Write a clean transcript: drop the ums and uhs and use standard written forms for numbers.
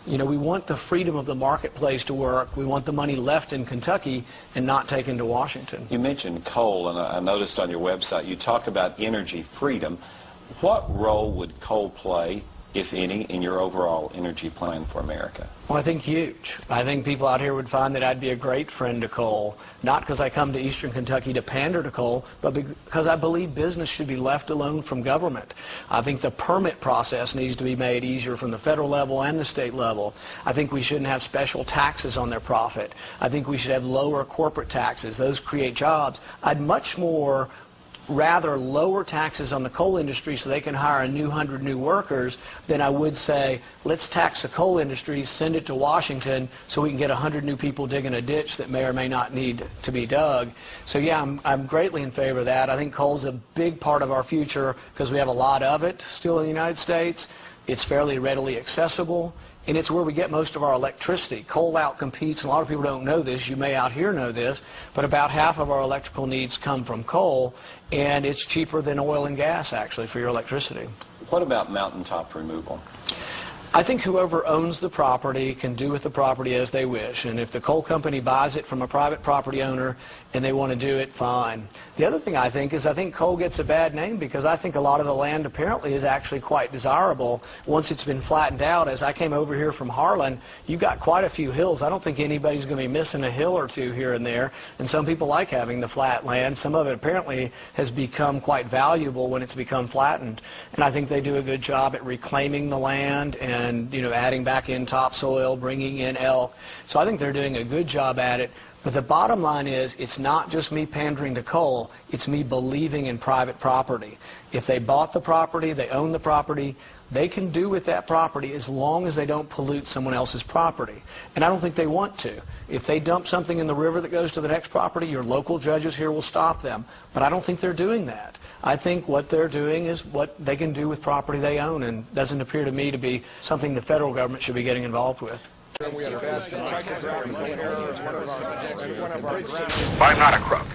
You know, we want the freedom of the marketplace to work. We want the money left in Kentucky and not taken to Washington. You mentioned coal, and I noticed on your website you talk about energy freedom. What role would coal play, if any, in your overall energy plan for America? Well, I think huge. I think people out here would find that I'd be a great friend to coal, not because I come to eastern Kentucky to pander to coal, but because I believe business should be left alone from government. I think the permit process needs to be made easier from the federal level and the state level. I think we shouldn't have special taxes on their profit. I think we should have lower corporate taxes. Those create jobs. I'd much more rather lower taxes on the coal industry so they can hire a 100 new workers than I would say, let's tax the coal industry, send it to Washington so we can get 100 new people digging a ditch that may or may not need to be dug. So yeah, I'm greatly in favor of that. I think coal's a big part of our future because we have a lot of it still in the United States. It's fairly readily accessible, and it's where we get most of our electricity. Coal outcompetes, and a lot of people don't know this, you may out here know this, but about half of our electrical needs come from coal, and it's cheaper than oil and gas, actually, for your electricity. What about mountaintop removal? I think whoever owns the property can do with the property as they wish, and if the coal company buys it from a private property owner and they want to do it, fine. The other thing I think is I think coal gets a bad name because I think a lot of the land apparently is actually quite desirable once it's been flattened out. As I came over here from Harlan, you've got quite a few hills. I don't think anybody's going to be missing a hill or two here and there, and some people like having the flat land. Some of it apparently has become quite valuable when it's become flattened, and I think they do a good job at reclaiming the land and, you know, adding back in topsoil, bringing in elk. So I think they're doing a good job at it. But the bottom line is, it's not just me pandering to coal, it's me believing in private property. If they bought the property, they own the property, they can do with that property as long as they don't pollute someone else's property. And I don't think they want to. If they dump something in the river that goes to the next property, your local judges here will stop them. But I don't think they're doing that. I think what they're doing is what they can do with property they own, and doesn't appear to me to be something the federal government should be getting involved with. I'm not a crook.